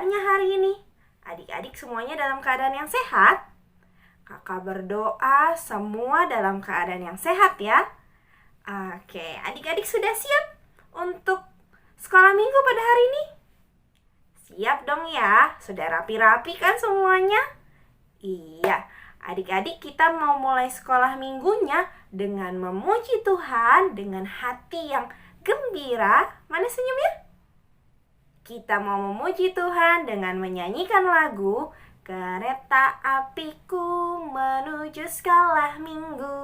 kabarnya hari ini? Adik-adik semuanya dalam keadaan yang sehat? Kakak berdoa semua dalam keadaan yang sehat ya. Oke, adik-adik sudah siap untuk sekolah minggu pada hari ini? Siap dong ya, sudah rapi-rapi kan semuanya? Iya, adik-adik kita mau mulai sekolah minggunya dengan memuji Tuhan dengan hati yang gembira. Mana senyumnya? Kita mau memuji Tuhan dengan menyanyikan lagu Kereta Apiku Menuju Sekolah Minggu.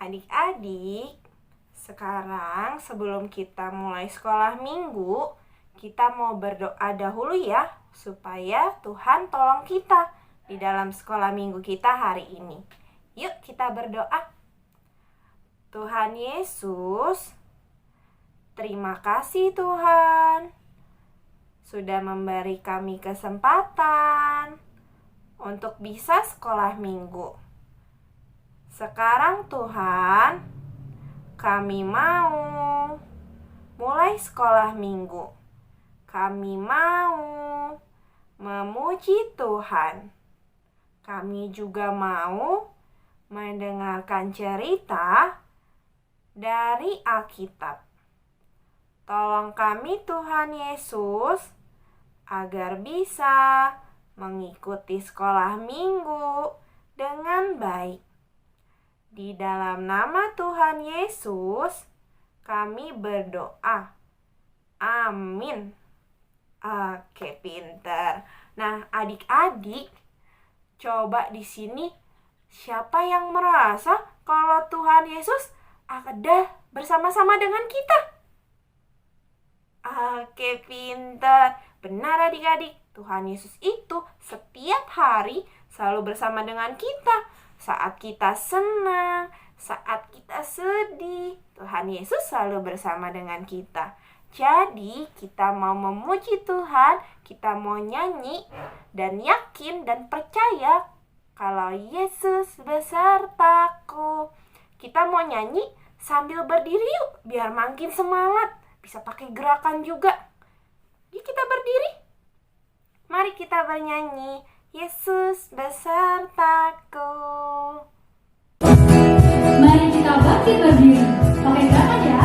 Adik-adik, sekarang sebelum kita mulai sekolah minggu, kita mau berdoa dahulu ya, supaya Tuhan tolong kita di dalam sekolah minggu kita hari ini. Yuk kita berdoa. Tuhan Yesus, terima kasih Tuhan, sudah memberi kami kesempatan untuk bisa sekolah minggu. Sekarang Tuhan, kami mau mulai sekolah minggu. Kami mau memuji Tuhan. Kami juga mau mendengarkan cerita dari Alkitab. Tolong kami Tuhan Yesus agar bisa mengikuti sekolah minggu dengan baik. Di dalam nama Tuhan Yesus, kami berdoa. Amin. Oke, pinter. Nah, adik-adik, coba di sini siapa yang merasa kalau Tuhan Yesus ada bersama-sama dengan kita? Oke, pinter. Benar adik-adik, Tuhan Yesus itu setiap hari selalu bersama dengan kita. Saat kita senang, saat kita sedih, Tuhan Yesus selalu bersama dengan kita. Jadi kita mau memuji Tuhan, kita mau nyanyi dan yakin dan percaya kalau Yesus besertaku. Kita mau nyanyi sambil berdiri yuk, biar makin semangat. Bisa pakai gerakan juga. Yuk kita berdiri. Mari kita bernyanyi. Yesus besertaku. Mari kita bangkit berdiri. Pakai gerakan ya.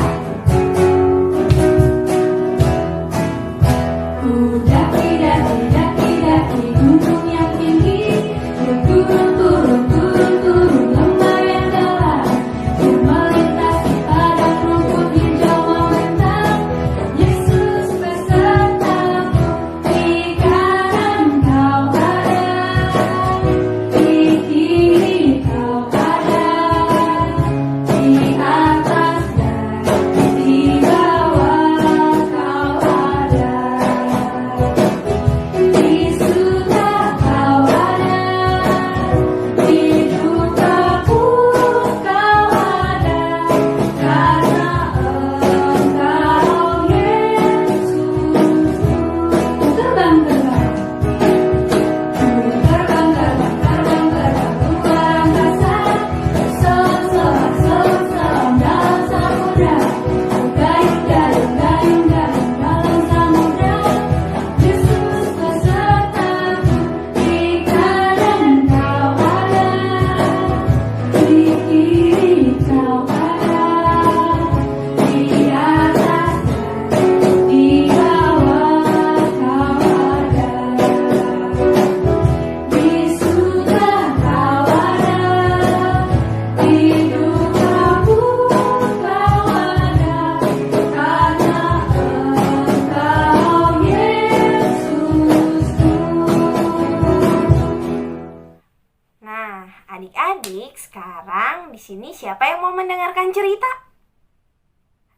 Daki, daki, daki, daki, gunung yang tinggi. Turun, turun, turun, turun, lembah yang dalam. Melintasi padang rumput hijau membentang. Yesus besertaku, di kanan kau ada, di kiri kau ada, di atas dan di bawah kau ada. sini siapa yang mau mendengarkan cerita?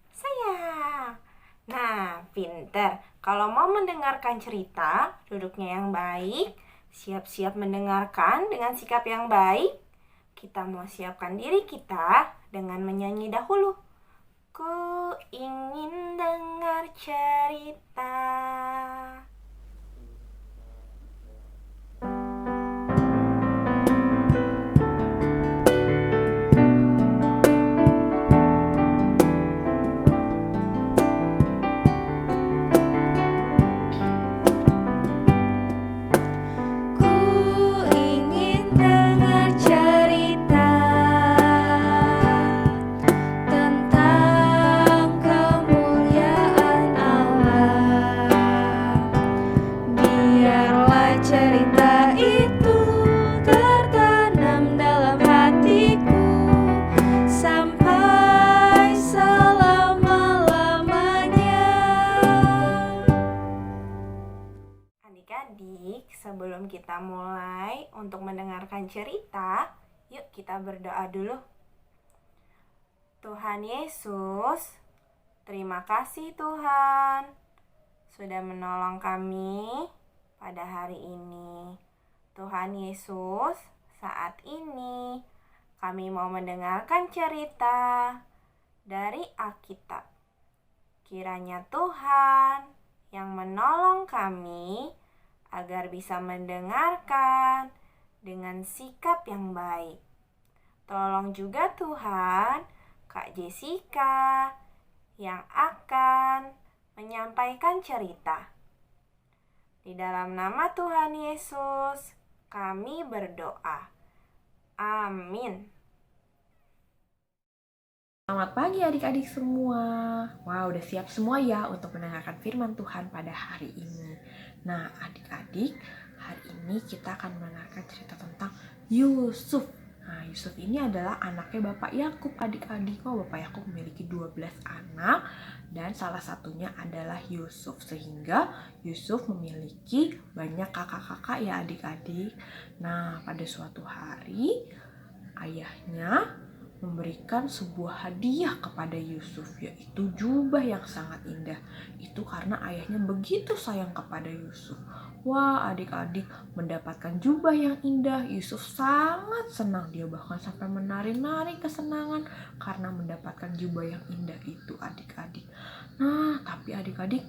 Saya. Nah, pinter. Kalau mau mendengarkan cerita, duduknya yang baik, siap-siap mendengarkan dengan sikap yang baik. Kita mau siapkan diri kita dengan menyanyi dahulu. Ku ingin dengar cerita. Adik-adik, sebelum kita mulai untuk mendengarkan cerita, yuk kita berdoa dulu. Tuhan Yesus, terima kasih Tuhan sudah menolong kami pada hari ini. Tuhan Yesus, saat ini kami mau mendengarkan cerita dari Alkitab. Kiranya Tuhan yang menolong kami agar bisa mendengarkan dengan sikap yang baik. Tolong juga Tuhan Kak Jessica yang akan menyampaikan cerita. Di dalam nama Tuhan Yesus, kami berdoa. Amin. Selamat pagi adik-adik semua. Wah, udah siap semua ya untuk mendengarkan firman Tuhan pada hari ini. Nah, adik-adik, hari ini kita akan mendengarkan cerita tentang Yusuf. Nah, Yusuf ini adalah anaknya Bapak Yakub, adik-adik. Bapak Yakub memiliki 12 anak dan salah satunya adalah Yusuf. Sehingga Yusuf memiliki banyak kakak-kakak ya adik-adik. Nah, pada suatu hari ayahnya memberikan sebuah hadiah kepada Yusuf, yaitu jubah yang sangat indah. Itu karena ayahnya begitu sayang kepada Yusuf. Wah, adik-adik mendapatkan jubah yang indah, Yusuf sangat senang. Dia bahkan sampai menari-nari kesenangan karena mendapatkan jubah yang indah itu, adik-adik. Nah, tapi adik-adik,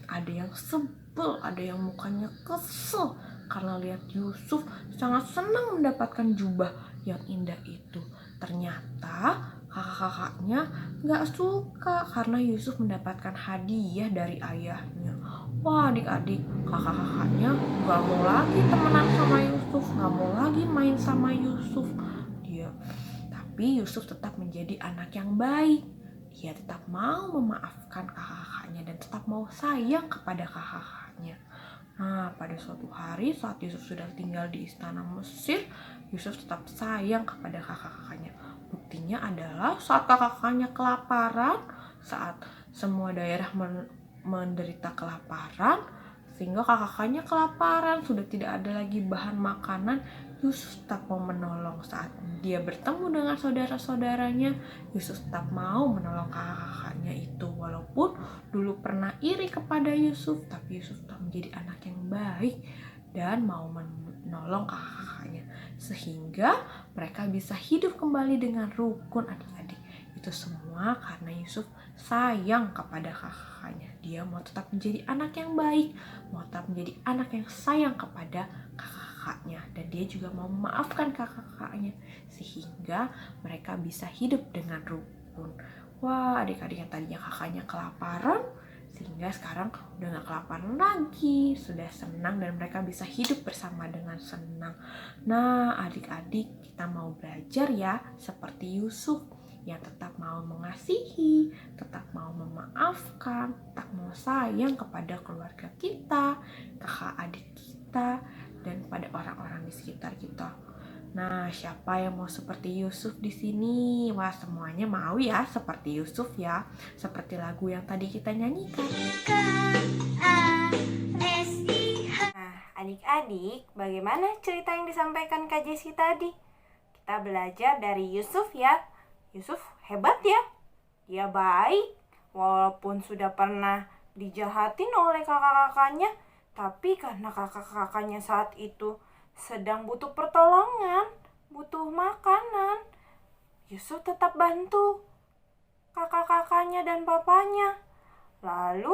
ada yang sebel, ada yang mukanya kesel karena lihat Yusuf sangat senang mendapatkan jubah yang indah itu. Ternyata kakak-kakaknya gak suka karena Yusuf mendapatkan hadiah dari ayahnya. Wah, adik-adik, kakak-kakaknya gak mau lagi temenan sama Yusuf, gak mau lagi main sama Yusuf. Tapi Yusuf tetap menjadi anak yang baik. Dia tetap mau memaafkan kakak-kakaknya dan tetap mau sayang kepada kakak-kakaknya. Nah, pada suatu hari saat Yusuf sudah tinggal di istana Mesir, Yusuf tetap sayang kepada kakak-kakaknya. Buktinya adalah saat kakak-kakaknya kelaparan, saat semua daerah menderita kelaparan, sehingga kakak-kakaknya kelaparan, sudah tidak ada lagi bahan makanan, Yusuf tetap mau menolong. Saat dia bertemu dengan saudara-saudaranya, Yusuf tetap mau menolong kakak-kakaknya itu. Walaupun dulu pernah iri kepada Yusuf, tapi Yusuf tetap menjadi anak yang baik dan mau menolong kakak-kakaknya. Sehingga mereka bisa hidup kembali dengan rukun, adik-adik. Itu semua karena Yusuf sayang kepada kakak-kakaknya. Dia mau tetap menjadi anak yang baik, mau tetap menjadi anak yang sayang kepada kakak-kakaknya. Dan dia juga mau memaafkan kakak-kakaknya sehingga mereka bisa hidup dengan rukun. Wah, adik-adik yang tadinya kakaknya kelaparan, sehingga sekarang udah gak kelaparan lagi, sudah senang dan mereka bisa hidup bersama dengan senang. Nah, adik-adik, kita mau belajar ya seperti Yusuf yang tetap mau mengasihi, tetap mau memaafkan, tetap mau sayang kepada keluarga kita, kakak adik kita, dan pada orang-orang di sekitar kita. Nah, siapa yang mau seperti Yusuf di sini? Wah, semuanya mau ya seperti Yusuf ya, seperti lagu yang tadi kita nyanyikan. Nah, adik-adik, bagaimana cerita yang disampaikan Kak Jessi tadi? kita belajar dari Yusuf ya. Yusuf hebat ya. Dia baik, walaupun sudah pernah dijahatin oleh kakak-kakaknya, tapi karena kakak-kakaknya saat itu sedang butuh pertolongan, butuh makanan, Yusuf tetap bantu kakak-kakaknya dan papanya. Lalu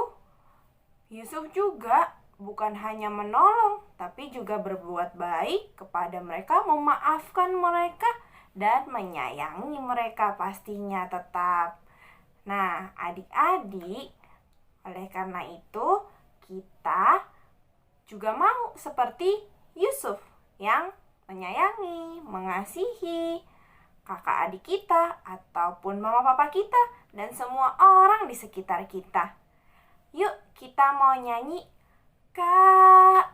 Yusuf juga bukan hanya menolong, tapi juga berbuat baik kepada mereka, memaafkan mereka, dan menyayangi mereka pastinya tetap. Nah, adik-adik, oleh karena itu kita juga mau seperti Yusuf yang menyayangi, mengasihi kakak adik kita ataupun mama papa kita dan semua orang di sekitar kita. Yuk, kita mau nyanyi KASIH.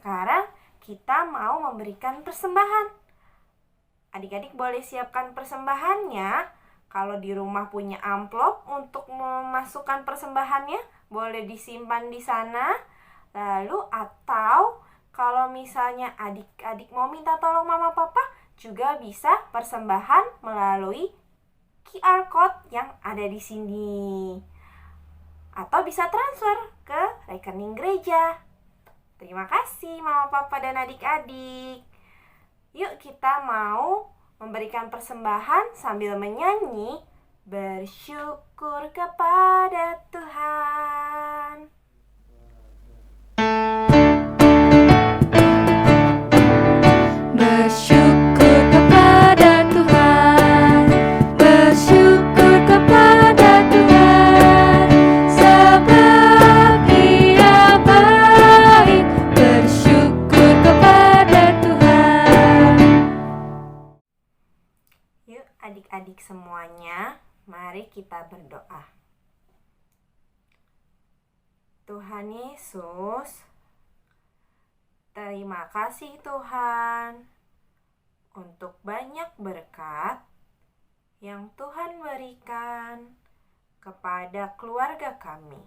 Sekarang kita mau memberikan persembahan. Adik-adik boleh siapkan persembahannya. Kalau di rumah punya amplop untuk memasukkan persembahannya, boleh disimpan di sana. Lalu atau kalau misalnya adik-adik mau minta tolong mama papa, juga bisa persembahan melalui QR code yang ada di sini. Atau bisa transfer ke rekening gereja. Terima kasih mama papa dan adik-adik. Yuk kita mau memberikan persembahan sambil menyanyi bersyukur kepada Tuhan. Bersyukur kepada Tuhan, bersyukur kepada Tuhan, sebab Dia baik. Bersyukur kepada Tuhan. Yuk adik-adik semuanya, mari kita berdoa. Tuhan Yesus, terima kasih Tuhan untuk banyak berkat yang Tuhan berikan kepada keluarga kami.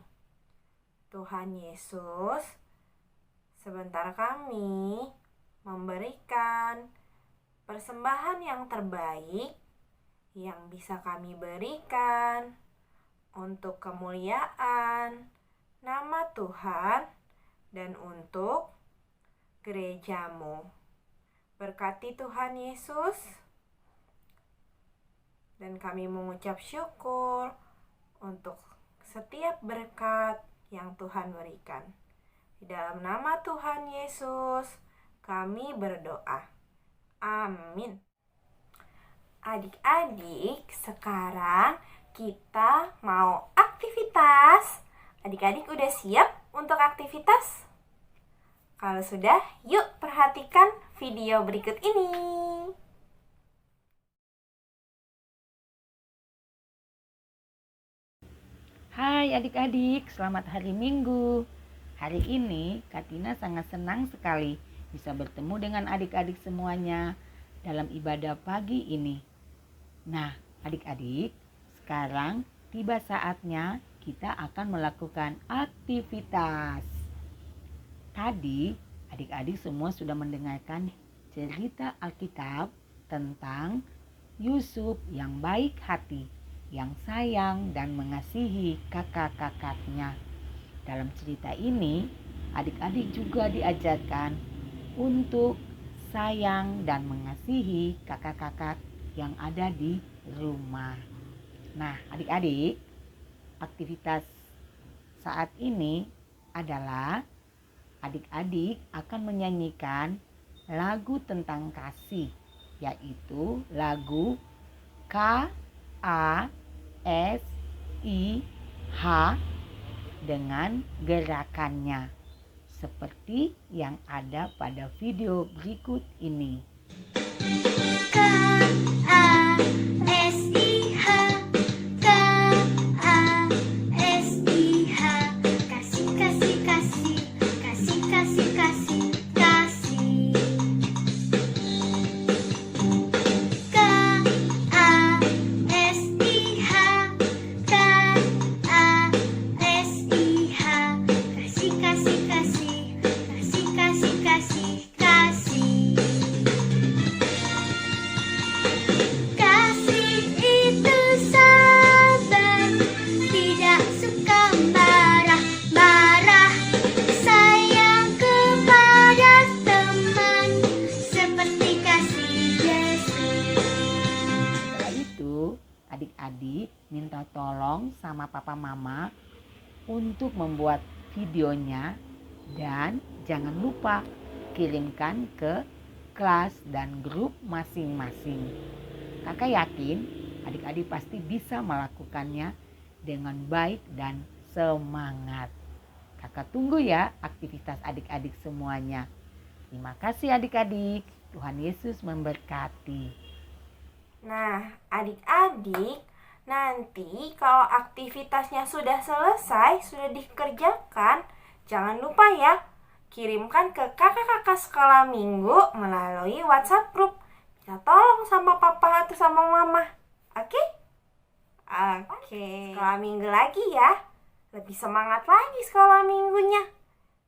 Tuhan Yesus, sebentar kami memberikan persembahan yang terbaik yang bisa kami berikan untuk kemuliaan nama Tuhan dan untuk gerejamu. Berkati Tuhan Yesus, dan kami mengucap syukur untuk setiap berkat yang Tuhan berikan. Di dalam nama Tuhan Yesus, kami berdoa. Amin. Adik-adik, sekarang kita mau aktivitas. Adik-adik udah siap untuk aktivitas? Kalau sudah, yuk perhatikan video berikut ini. Hai adik-adik, selamat hari Minggu. Hari ini Katina sangat senang sekali bisa bertemu dengan adik-adik semuanya dalam ibadah pagi ini. Nah, adik-adik, sekarang tiba saatnya kita akan melakukan aktivitas. Tadi adik-adik semua sudah mendengarkan cerita Alkitab tentang Yusuf yang baik hati. yang sayang dan mengasihi kakak-kakaknya. Dalam cerita ini, adik-adik juga diajarkan untuk sayang dan mengasihi kakak-kakak yang ada di rumah. Nah, adik-adik, aktivitas saat ini adalah adik-adik akan menyanyikan lagu tentang kasih, yaitu lagu KASIH dengan gerakannya seperti yang ada pada video berikut ini. Adik-adik minta tolong sama papa mama untuk membuat videonya dan jangan lupa kirimkan ke kelas dan grup masing-masing. Kakak yakin adik-adik pasti bisa melakukannya dengan baik dan semangat. Kakak tunggu ya aktivitas adik-adik semuanya. Terima kasih adik-adik. Tuhan Yesus memberkati. Nah, adik-adik, nanti kalau aktivitasnya sudah selesai, sudah dikerjakan, jangan lupa ya, kirimkan ke kakak-kakak sekolah minggu melalui WhatsApp group. Minta tolong sama papa atau sama mama. Oke? Oke. Sekolah minggu lagi ya. Lebih semangat lagi sekolah minggunya.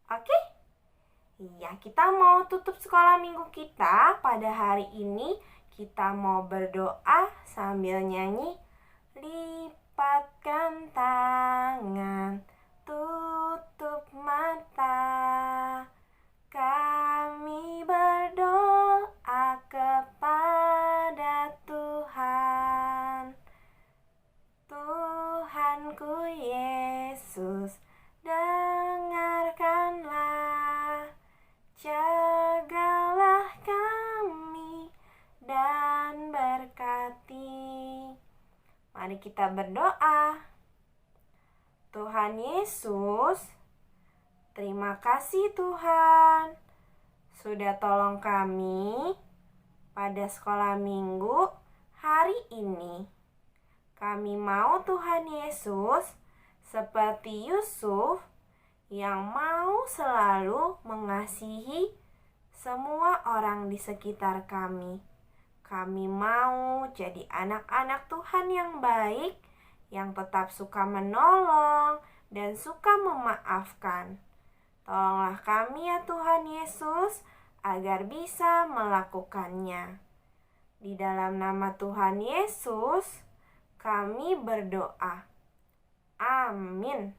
Oke? Iya, kita mau tutup sekolah minggu kita pada hari ini. Kita mau berdoa sambil nyanyi. Lipatkan tangan, tutup mata. Kami berdoa kepada Tuhan. Tuhanku Yesus, dengarkanlah. Jagalah kami dan berkati. Mari kita berdoa. Tuhan Yesus, terima kasih Tuhan sudah tolong kami pada sekolah minggu hari ini. Kami mau Tuhan Yesus seperti Yusuf yang mau selalu mengasihi semua orang di sekitar kami. Kami mau jadi anak-anak Tuhan yang baik, yang tetap suka menolong dan suka memaafkan. Tolonglah kami ya Tuhan Yesus, agar bisa melakukannya. Di dalam nama Tuhan Yesus, kami berdoa. Amin.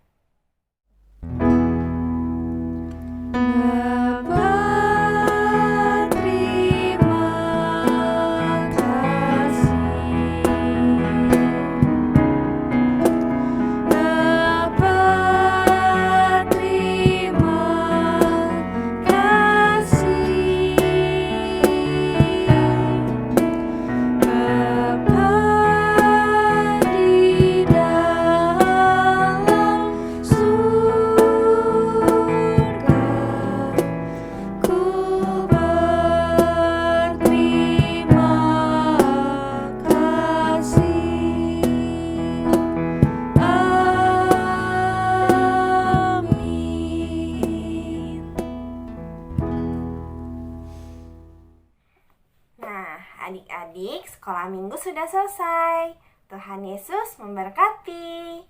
Adik-adik, sekolah minggu sudah selesai. Tuhan Yesus memberkati.